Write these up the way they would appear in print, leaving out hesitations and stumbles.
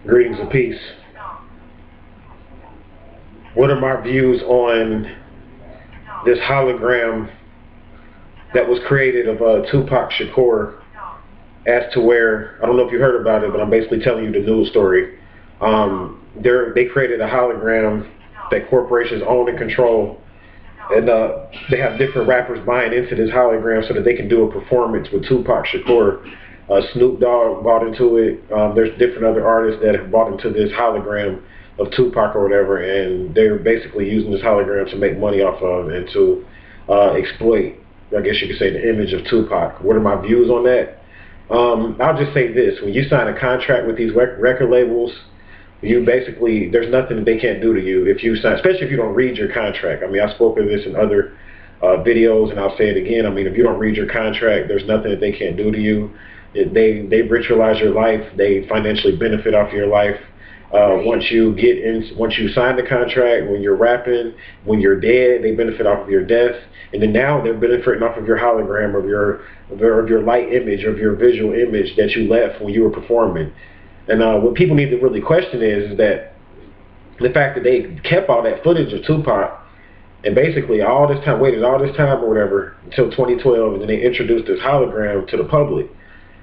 Greetings and peace. What are my views on this hologram that was created of Tupac Shakur, as to where, I don't know if you heard about it, but I'm basically telling you the news story. They created a hologram that corporations own and control, and they have different rappers buying into this hologram so that they can do a performance with Tupac Shakur. Snoop Dogg bought into it. There's different other artists that have bought into this hologram of Tupac or whatever, and they're basically using this hologram to make money off of and to exploit, I guess you could say, the image of Tupac. What are my views on that? I'll just say this: when you sign a contract with these record labels, you basically, there's nothing that they can't do to you if you sign, especially if you don't read your contract. I mean, I've spoken of this in other videos, and I'll say it again. I mean, if you don't read your contract, there's nothing that they can't do to you. They ritualize your life. They financially benefit off your life. Once you sign the contract, when you're rapping, when you're dead, they benefit off of your death. And then now they're benefiting off of your hologram, of your light image, of your visual image that you left when you were performing. And what people need to really question is that the fact that they kept all that footage of Tupac and basically all this time, waited all this time or whatever until 2012, and then they introduced this hologram to the public.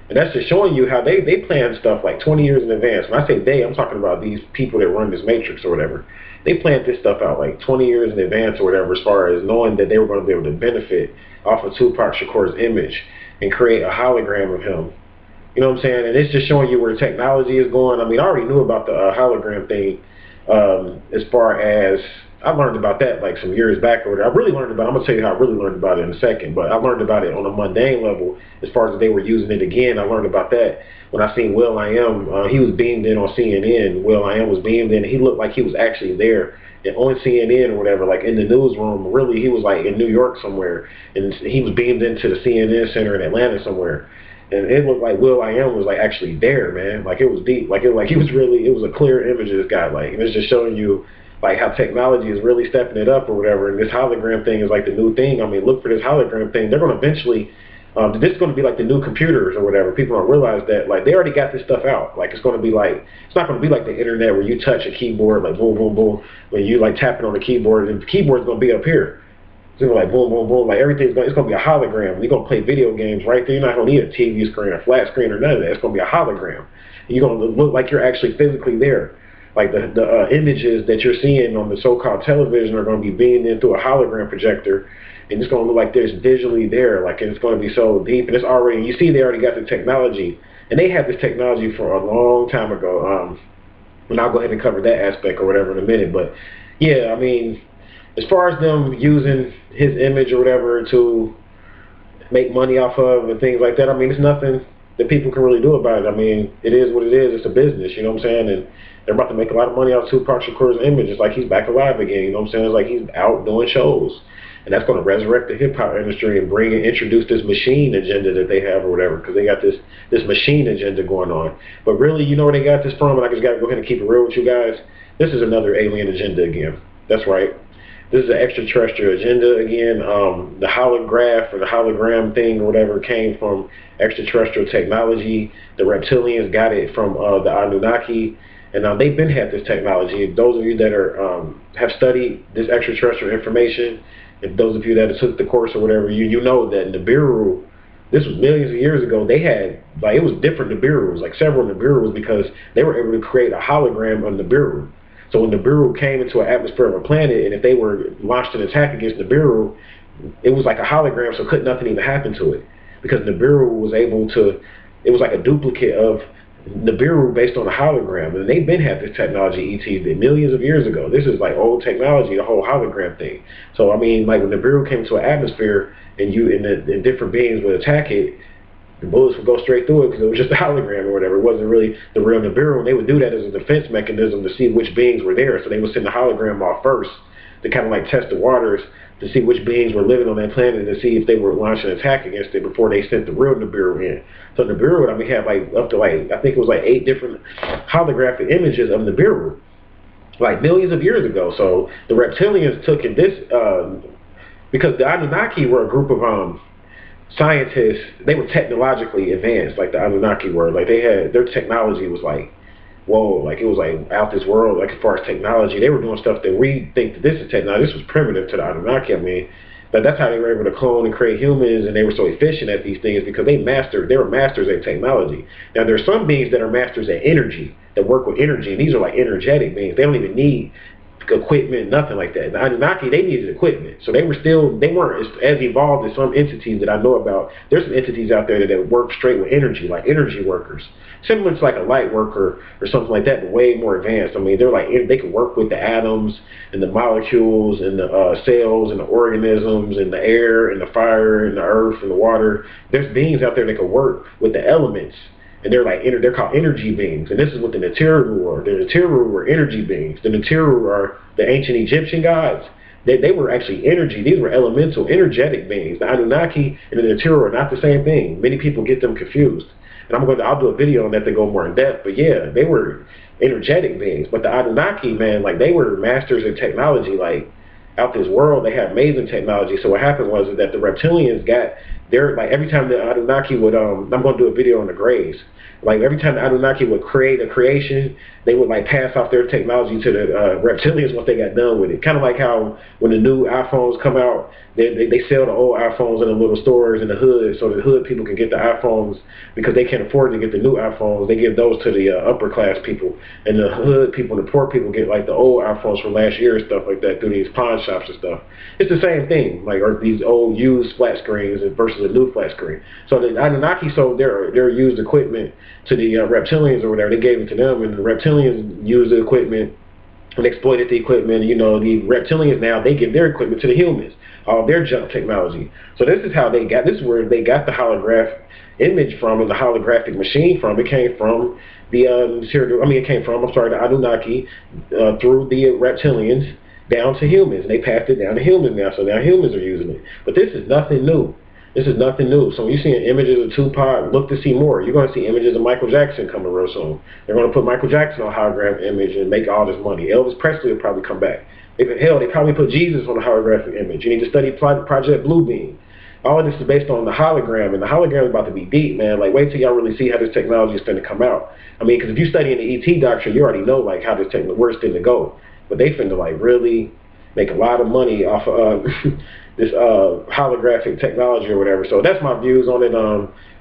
And that's just showing you how they plan stuff like 20 years in advance. When I say they, I'm talking about these people that run this matrix or whatever. They planned this stuff out like 20 years in advance or whatever, as far as knowing that they were going to be able to benefit off of Tupac Shakur's image and create a hologram of him. You know what I'm saying? And it's just showing you where technology is going. I mean, I already knew about the hologram thing, as far as I learned about that like some years back or whatever. I really learned about it. I'm going to tell you how I really learned about it in a second, but I learned about it on a mundane level as far as they were using it again. I learned about that when I seen will.i.am. He was beamed in on CNN. will.i.am was beamed in. He looked like he was actually there and on CNN or whatever, like in the newsroom. Really, he was like in New York somewhere, and he was beamed into the CNN center in Atlanta somewhere. And it looked like will.i.am was like actually there, man. Like it was deep. Like he was really, it was a clear image of this guy. Like, and it's just showing you like how technology is really stepping it up or whatever. And this hologram thing is like the new thing. I mean, look for this hologram thing. They're going to eventually, this is going to be like the new computers or whatever. People don't realize that like they already got this stuff out. Like it's going to be like, it's not going to be like the internet where you touch a keyboard like boom, boom, boom, when you like tapping on the keyboard, and the keyboard's going to be up here. It's gonna be like boom, boom, boom, like it's gonna be a hologram. You're gonna play video games right there. You're not gonna need a TV screen, a flat screen, or none of that. It's gonna be a hologram. You're gonna look like you're actually physically there. Like the images that you're seeing on the so-called television are gonna be beamed in through a hologram projector, and it's gonna look like there's visually there. Like it's gonna be so deep, and it's already. You see, they already got the technology, and they had this technology for a long time ago. And I'll go ahead and cover that aspect or whatever in a minute. But yeah, I mean, as far as them using his image or whatever to make money off of and things like that, I mean, it's nothing that people can really do about it. I mean, it is what it is. It's a business, you know what I'm saying? And they're about to make a lot of money off Tupac Shakur's image. It's like he's back alive again, you know what I'm saying? It's like he's out doing shows. And that's going to resurrect the hip-hop industry and introduce this machine agenda that they have or whatever, because they got this machine agenda going on. But really, you know where they got this from? And I just got to go ahead and keep it real with you guys. This is another alien agenda again. That's right. This is an extraterrestrial agenda again. The holograph or the hologram thing or whatever came from extraterrestrial technology. The reptilians got it from the Anunnaki, and they've been had this technology. Those of you that are have studied this extraterrestrial information, if those of you that took the course or whatever, you know that Nibiru, this was millions of years ago. They had like it was different Nibirus, like several Nibirus, because they were able to create a hologram of Nibiru. So when Nibiru came into an atmosphere of a planet, and if they were launched an attack against Nibiru, it was like a hologram, so could nothing even happen to it, because Nibiru was able to. It was like a duplicate of Nibiru based on a hologram, and they've been had this technology, ET, millions of years ago. This is like old technology, the whole hologram thing. So I mean, like when Nibiru came to an atmosphere, and and different beings would attack it, the bullets would go straight through it because it was just a hologram or whatever. It wasn't really the real Nibiru, and they would do that as a defense mechanism to see which beings were there. So they would send the hologram off first to kind of like test the waters to see which beings were living on that planet and to see if they were launching an attack against it before they sent the real Nibiru in. So Nibiru, I mean, had like up to like, I think it was like 8 different holographic images of Nibiru, like millions of years ago. So the reptilians took in this, because the Anunnaki were a group of scientists. They were technologically advanced, like the Anunnaki were. Like they had, their technology was like whoa, like it was like out this world, like as far as technology. They were doing stuff that we think that this is technology. This was primitive to the Anunnaki. I mean, but that's how they were able to clone and create humans, and they were so efficient at these things because they were masters at technology. Now there are some beings that are masters at energy, that work with energy, and these are like energetic beings. They don't even need equipment, nothing like that. The Anunnaki, they needed equipment, so they weren't as evolved as some entities that I know about. There's some entities out there that work straight with energy, like energy workers, similar to like a light worker or something like that, but way more advanced. I mean, they're like, they can work with the atoms and the molecules and the cells and the organisms and the air and the fire and the earth and the water. There's beings out there that can work with the elements. And they're called energy beings. And this is what the Natiru are. The Natiru were energy beings. The Natiru are the ancient Egyptian gods. They were actually energy. These were elemental, energetic beings. The Anunnaki and the Natiru are not the same thing. Many people get them confused. And I'll do a video on that to go more in depth. But yeah, they were energetic beings. But the Anunnaki, man, like they were masters in technology, like out this world. They had amazing technology. So what happened was that the reptilians got like every time the Anunnaki would I'm going to do a video on the Greys. Like every time the Anunnaki would create a creation, they would like pass off their technology to the reptilians once they got done with it. Kind of like how when the new iPhones come out, they sell the old iPhones in the little stores in the hood, so the hood people can get the iPhones because they can't afford to get the new iPhones. They give those to the upper class people, and the hood people, the poor people, get like the old iPhones from last year and stuff like that through these pawn shops and stuff. It's the same thing, like, or these old used flat screens versus a new flat screen. So the Anunnaki sold their used equipment to the reptilians or whatever. They gave it to them, and the reptilians used the equipment and exploited the equipment. You know, the reptilians now, they give their equipment to the humans, all their junk technology. So this is how this is where they got the holographic image from, and the holographic machine from. It came from the the Anunnaki through the reptilians down to humans. And they passed it down to humans now, so now humans are using it. But this is nothing new. This is nothing new. So when you're seeing images of Tupac, look to see more. You're going to see images of Michael Jackson coming real soon. They're going to put Michael Jackson on a hologram image and make all this money. Elvis Presley will probably come back. Hell, they probably put Jesus on a holographic image. You need to study Project Bluebeam. All of this is based on the hologram, and the hologram is about to be deep, man. Like, wait till y'all really see how this technology is going to come out. I mean, because if you're studying the ET doctrine, you already know like how this where it's going to go. But they finna like really make a lot of money off of this holographic technology or whatever. So that's my views on it.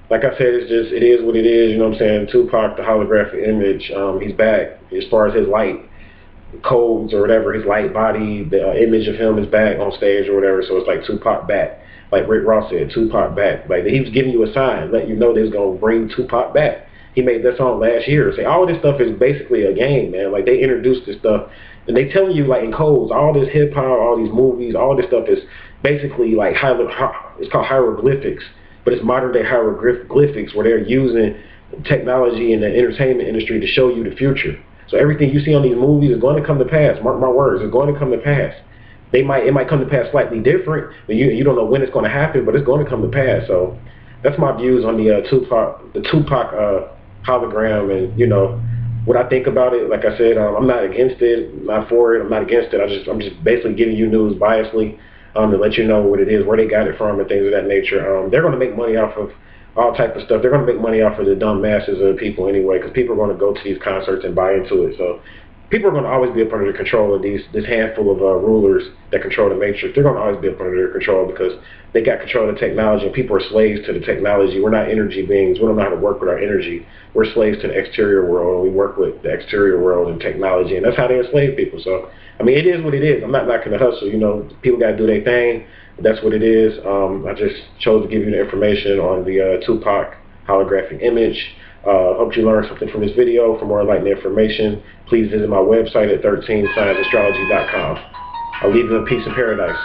Like I said, it is what it is. You know what I'm saying? Tupac, the holographic image, he's back as far as his light codes or whatever, his light body, the image of him is back on stage or whatever. So it's like Tupac back. Like Rick Ross said, Tupac back. Like he was giving you a sign, letting you know they was gonna bring Tupac back. He made that song last year. Say all this stuff is basically a game, man. Like they introduced this stuff, and they telling you like in codes, all this hip hop, all these movies, all this stuff is basically like it's called hieroglyphics, but it's modern day hieroglyphics where they're using technology in the entertainment industry to show you the future. So everything you see on these movies is going to come to pass. Mark my words, it's going to come to pass. It might come to pass slightly different, but you don't know when it's going to happen, but it's going to come to pass. So that's my views on the Tupac hologram, and you know what I think about it. Like I said, I'm not against it, not for it. I'm not against it. I'm just basically giving you news biasly to let you know what it is, where they got it from, and things of that nature. They're going to make money off of all type of stuff. They're going to make money off of the dumb masses of people anyway, because people are going to go to these concerts and buy into it. So people are going to always be up under the control of this handful of rulers that control the matrix. They're going to always be up under their control because they got control of the technology, and people are slaves to the technology. We're not energy beings. We don't know how to work with our energy. We're slaves to the exterior world, and we work with the exterior world and technology, and that's how they enslave people. So, I mean, it is what it is. I'm not knocking the hustle. You know, people got to do their thing. That's what it is. I just chose to give you the information on the Tupac holographic image. Hope you learned something from this video. For more enlightening information, please visit my website at 13scienceastrology.com. I'll leave you in peace and paradise.